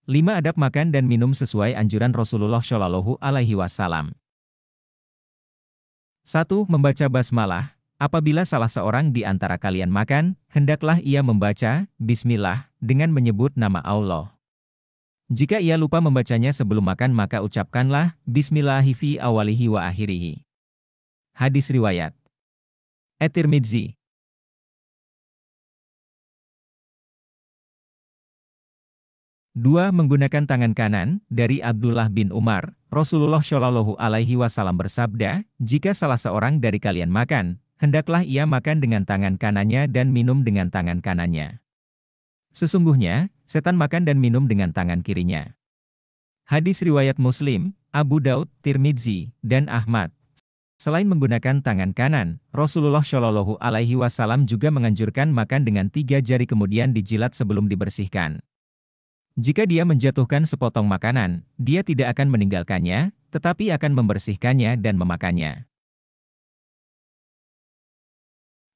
5 Adab makan dan minum sesuai anjuran Rasulullah Shallallahu Alaihi Wasallam. 1. Membaca basmalah. Apabila salah seorang di antara kalian makan, hendaklah ia membaca Bismillah dengan menyebut nama Allah. Jika ia lupa membacanya sebelum makan maka ucapkanlah Bismillahi fi awalihi wa akhirihi. Hadis riwayat At-Tirmidzi. 2. Menggunakan tangan kanan. Dari Abdullah bin Umar, Rasulullah Shallallahu Alaihi Wasallam bersabda, jika salah seorang dari kalian makan, hendaklah ia makan dengan tangan kanannya dan minum dengan tangan kanannya. Sesungguhnya, setan makan dan minum dengan tangan kirinya. Hadis riwayat Muslim, Abu Daud, Tirmidzi, dan Ahmad. Selain menggunakan tangan kanan, Rasulullah Shallallahu Alaihi Wasallam juga menganjurkan makan dengan 3 jari kemudian dijilat sebelum dibersihkan. Jika dia menjatuhkan sepotong makanan, dia tidak akan meninggalkannya, tetapi akan membersihkannya dan memakannya.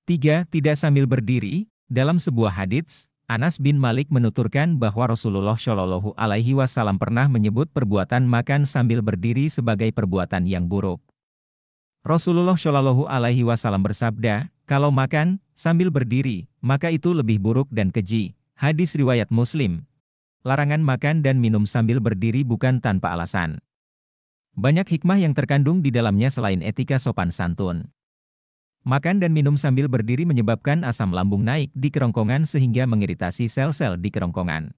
3. Tidak sambil berdiri. Dalam sebuah hadits, Anas bin Malik menuturkan bahwa Rasulullah Shallallahu Alaihi Wasallam pernah menyebut perbuatan makan sambil berdiri sebagai perbuatan yang buruk. Rasulullah Shallallahu Alaihi Wasallam bersabda, kalau makan sambil berdiri, maka itu lebih buruk dan keji. Hadis riwayat Muslim. Larangan makan dan minum sambil berdiri bukan tanpa alasan. Banyak hikmah yang terkandung di dalamnya selain etika sopan santun. Makan dan minum sambil berdiri menyebabkan asam lambung naik di kerongkongan sehingga mengiritasi sel-sel di kerongkongan.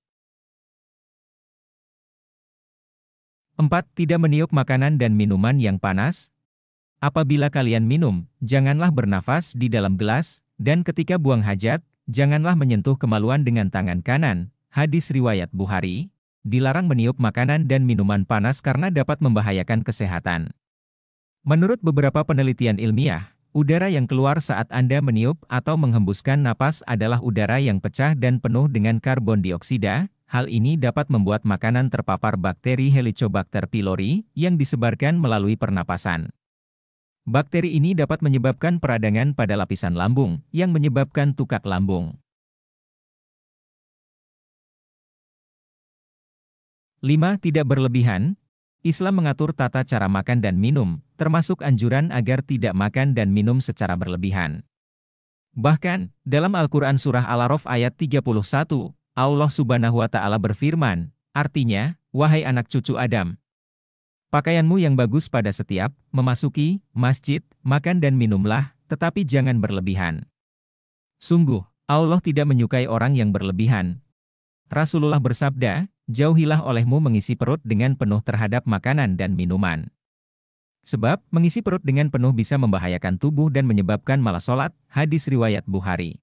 4. Tidak meniup makanan dan minuman yang panas. Apabila kalian minum, janganlah bernafas di dalam gelas, dan ketika buang hajat, janganlah menyentuh kemaluan dengan tangan kanan. Hadis riwayat Bukhari, dilarang meniup makanan dan minuman panas karena dapat membahayakan kesehatan. Menurut beberapa penelitian ilmiah, udara yang keluar saat Anda meniup atau menghembuskan napas adalah udara yang pecah dan penuh dengan karbon dioksida. Hal ini dapat membuat makanan terpapar bakteri Helicobacter pylori yang disebarkan melalui pernapasan. Bakteri ini dapat menyebabkan peradangan pada lapisan lambung, yang menyebabkan tukak lambung. 5. Tidak berlebihan. Islam mengatur tata cara makan dan minum, termasuk anjuran agar tidak makan dan minum secara berlebihan. Bahkan, dalam Al-Quran Surah Al-A'raf ayat 31, Allah Subhanahu wa Ta'ala berfirman, artinya, wahai anak cucu Adam, pakaianmu yang bagus pada setiap memasuki masjid, makan dan minumlah, tetapi jangan berlebihan. Sungguh, Allah tidak menyukai orang yang berlebihan. Rasulullah bersabda, jauhilah olehmu mengisi perut dengan penuh terhadap makanan dan minuman. Sebab, mengisi perut dengan penuh bisa membahayakan tubuh dan menyebabkan malas sholat. Hadis riwayat Bukhari.